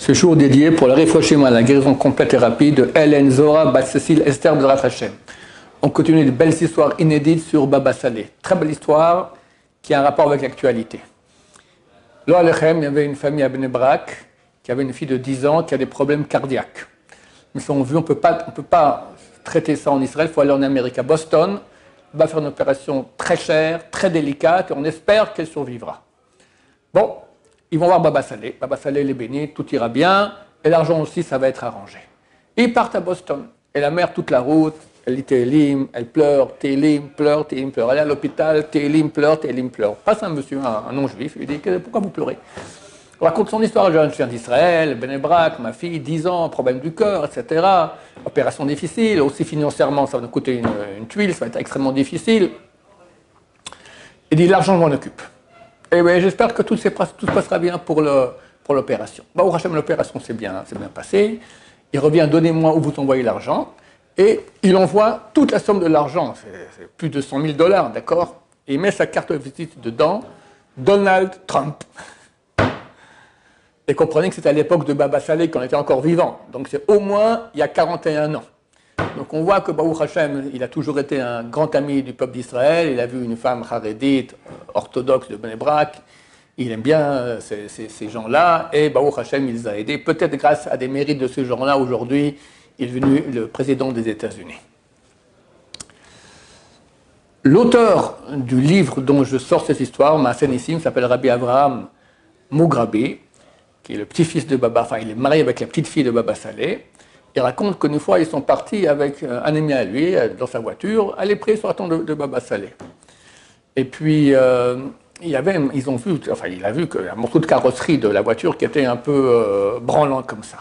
Ce jour dédié pour le Refoshim à la guérison complète et rapide de Hélène Zora Bat Cécile Esther de Hashem. On continue de belles histoires inédites sur Baba Saleh. Très belle histoire qui a un rapport avec l'actualité. Là, à Lechem, il y avait une famille à Bnei Brak qui avait une fille de 10 ans qui a des problèmes cardiaques. Ils sont vus, on ne peut pas traiter ça en Israël, il faut aller en Amérique, à Boston. On va faire une opération très chère, très délicate, et on espère qu'elle survivra. Bon, ils vont voir Baba Saleh. Baba Saleh les bénit, tout ira bien, et l'argent aussi, ça va être arrangé. Ils partent à Boston, et la mère, toute la route, elle dit Télim, elle pleure, Télim, pleure, Télim, pleure. Elle est à l'hôpital, Télim, pleure, Télim, pleure. Passe un monsieur, un non-juif, il lui dit pourquoi vous pleurez? Il raconte son histoire, je viens d'Israël, Bnei Brak, ma fille, 10 ans, problème du cœur, etc. Opération difficile, aussi financièrement, ça va nous coûter une tuile, ça va être extrêmement difficile. Il dit l'argent, je m'en occupe. Et bien, j'espère que tout se passera bien pour l'opération. Bah, au Hachem, l'opération s'est bien passée. Il revient, donnez-moi où vous envoyez l'argent. Et il envoie toute la somme de l'argent, c'est plus de $100 000, d'accord? Et il met sa carte de visite dedans, Donald Trump. Et comprenez que c'était à l'époque de Baba Saleh qu'on était encore vivant. Donc c'est au moins il y a 41 ans. Donc on voit que Baruch Hashem, il a toujours été un grand ami du peuple d'Israël. Il a vu une femme charédite, orthodoxe de Bnei Brak. Il aime bien ces gens-là. Et Baruch Hashem, il les a aidés. Peut-être grâce à des mérites de ces gens-là, aujourd'hui, il est devenu le président des États-Unis. L'auteur du livre dont je sors cette histoire, Maaseh Nissim, s'appelle Rabbi Avraham Mugrabi, qui est le petit-fils de Baba, enfin il est marié avec la petite-fille de Baba Saleh. Il raconte qu'une fois ils sont partis avec un ami à lui dans sa voiture, aller prier sur la tombe de Baba Saleh. Et puis il a vu un morceau de carrosserie de la voiture qui était un peu branlant comme ça.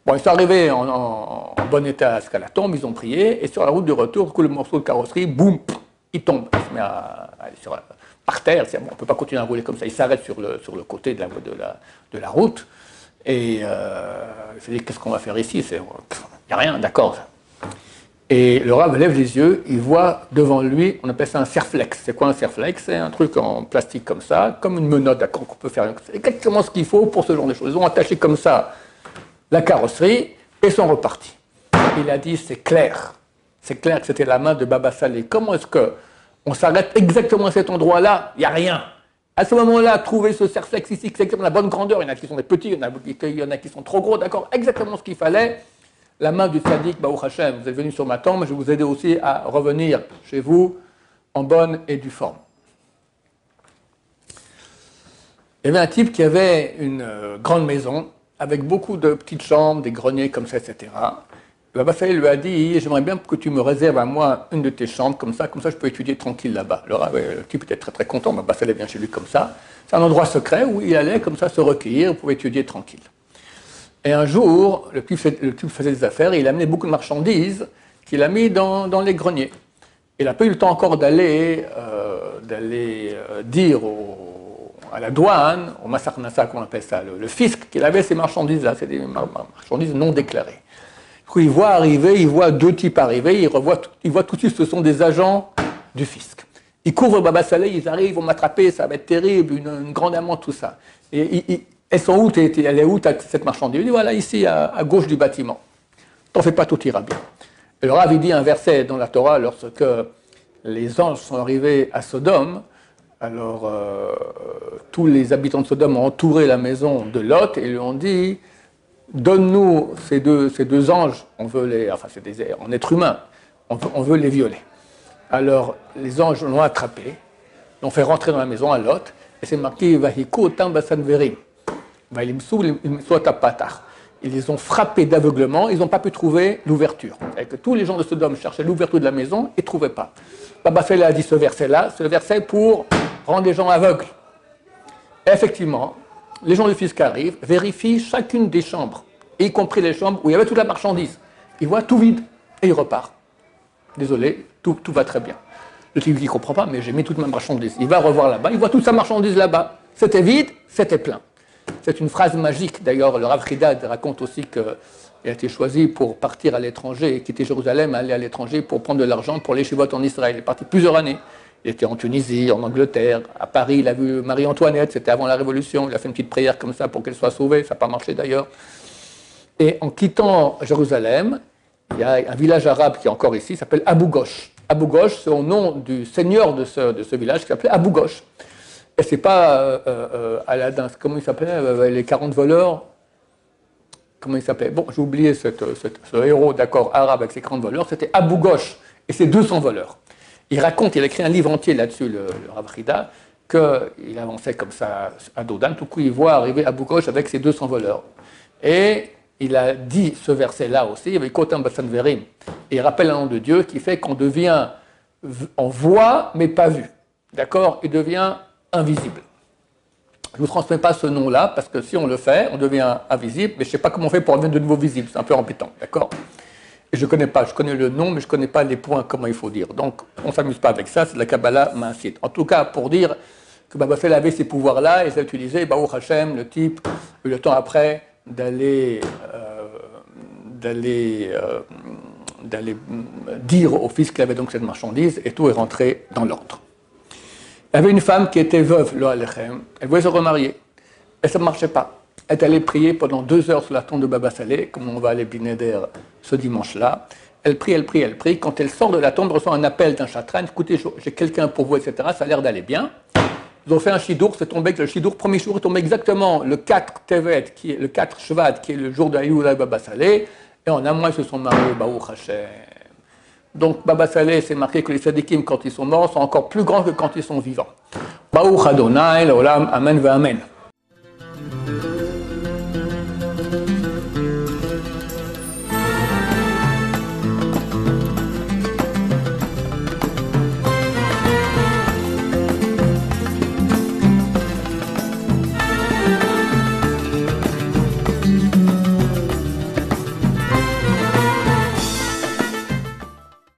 Bon, ils sont arrivés en bon état jusqu'à la tombe, ils ont prié, et sur la route de retour, le morceau de carrosserie, boum, il tombe, il se met par terre, on ne peut pas continuer à rouler comme ça, il s'arrête sur le côté de la route, et il se dit, qu'est-ce qu'on va faire ici? Il n'y a rien, d'accord. Et le Rav lève les yeux, il voit devant lui, on appelle ça un serflex. C'est quoi un serflex? C'est un truc en plastique comme ça, comme une menotte, d'accord, qu'on peut faire. C'est exactement ce qu'il faut pour ce genre de choses. Ils ont attaché comme ça la carrosserie et sont repartis. Il a dit, c'est clair que c'était la main de Baba Saleh. Comment est-ce qu'on s'arrête exactement à cet endroit-là? Il n'y a rien. À ce moment-là, trouver ce serflex ici, c'est exactement la bonne grandeur. Il y en a qui sont des petits, il y en a qui sont trop gros, d'accord, exactement ce qu'il fallait. La main du tzaddik, Baruch Hashem, vous êtes venu sur ma tombe, je vais vous aider aussi à revenir chez vous en bonne et due forme. Il y avait un type qui avait une grande maison, avec beaucoup de petites chambres, des greniers comme ça, etc. Baba Saleh lui a dit, j'aimerais bien que tu me réserves à moi une de tes chambres, comme ça je peux étudier tranquille là-bas. Le type était très très content, Baba Saleh vient chez lui comme ça. C'est un endroit secret où il allait comme ça se recueillir, il pouvait étudier tranquille. Et un jour, le type faisait des affaires, et il amenait beaucoup de marchandises qu'il a mis dans les greniers. Il n'a pas eu le temps encore d'aller dire à la douane, au Massar Nassa, qu'on appelle ça, le fisc, qu'il avait ces marchandises-là, c'est des marchandises non déclarées. Du coup, il voit deux types arriver, il voit tout de suite, ce sont des agents du fisc. Ils couvrent Baba Saleh, ils arrivent, ils vont m'attraper, ça va être terrible, une grande amende, tout ça. Et elles sont où, elle est où cette marchandise? Il dit, voilà, ici, à gauche du bâtiment. T'en fais pas, tout ira bien. Et le Rav, il dit un verset dans la Torah, lorsque les anges sont arrivés à Sodome, alors, tous les habitants de Sodome ont entouré la maison de Lot et lui ont dit, donne-nous ces deux anges, on veut en être humain, on veut les violer. Alors, les anges l'ont attrapé, l'ont fait rentrer dans la maison à Lot, et c'est marqué, Vahiku otam basanverim, vahilimsu patach. Ils les ont frappés d'aveuglement, ils n'ont pas pu trouver l'ouverture. Et que tous les gens de Sodome cherchaient l'ouverture de la maison et ne trouvaient pas. Baba Saleh a dit ce verset pour rendre les gens aveugles. Et effectivement, les gens du fisc arrivent, vérifient chacune des chambres, y compris les chambres où il y avait toute la marchandise. Ils voient tout vide et ils repartent. Désolé, tout va très bien. Le type il ne comprend pas, mais j'ai mis toute ma marchandise. Il va revoir là-bas, il voit toute sa marchandise là-bas. C'était vide, c'était plein. C'est une phrase magique. D'ailleurs, le Rav Chidad raconte aussi qu'il a été choisi pour partir à l'étranger, quitter Jérusalem, aller à l'étranger pour prendre de l'argent pour les Shivot en Israël. Il est parti plusieurs années. Il était en Tunisie, en Angleterre, à Paris, il a vu Marie-Antoinette, c'était avant la Révolution, il a fait une petite prière comme ça pour qu'elle soit sauvée, ça n'a pas marché d'ailleurs. Et en quittant Jérusalem, il y a un village arabe qui est encore ici, qui s'appelle Abou Ghosh. Abou Ghosh, c'est au nom du seigneur de ce village qui s'appelait Abou Ghosh. Et c'est pas Aladdin, comment il s'appelait, les 40 voleurs. Comment il s'appelait? Bon, j'ai oublié ce héros, d'accord, arabe avec ses 40 voleurs, c'était Abou Ghosh et ses 200 voleurs. Il raconte, il a écrit un livre entier là-dessus, le Rav Rida, qu'il avançait comme ça à dos d'âne, tout coup il voit arriver Abou Ghosh avec ses 200 voleurs. Et il a dit ce verset-là aussi, il y avait Kotam Bassan Verim, et il rappelle un nom de Dieu qui fait qu'on devient, on voit mais pas vu, d'accord? Il devient invisible. Je ne vous transmets pas ce nom-là, parce que si on le fait, on devient invisible, mais je ne sais pas comment on fait pour devenir de nouveau visible, c'est un peu embêtant, d'accord? Et je ne connais pas, je connais le nom, mais je ne connais pas les points, comment il faut dire. Donc, on ne s'amuse pas avec ça, c'est de la Kabbalah Maasit. En tout cas, pour dire que Baba Salé avait ces pouvoirs-là, et s'est utilisé, Baruch Hashem, le type, le temps après, d'aller dire au fils qu'il avait donc cette marchandise, et tout est rentré dans l'ordre. Il y avait une femme qui était veuve, lo alechem, elle voulait se remarier, et ça ne marchait pas. Elle est allée prier pendant 2 heures sur la tombe de Baba Salé, comme on va aller Binéder ce dimanche-là. Elle prie, elle prie, elle prie. Quand elle sort de la tombe, elle reçoit un appel d'un chatran. Écoutez, j'ai quelqu'un pour vous, etc. Ça a l'air d'aller bien. Ils ont fait un chidour, c'est tombé que le chidour, premier jour, est tombé exactement le 4 Tevet, qui est le 4 Shvat, qui est le jour de Haïoula et Baba Salé. Et en un mois, ils se sont mariés, Baruch Hashem. Donc, Baba Salé, c'est marqué que les sadikim, quand ils sont morts, sont encore plus grands que quand ils sont vivants. Baruch Adonai, l'olam, amen, ve amen.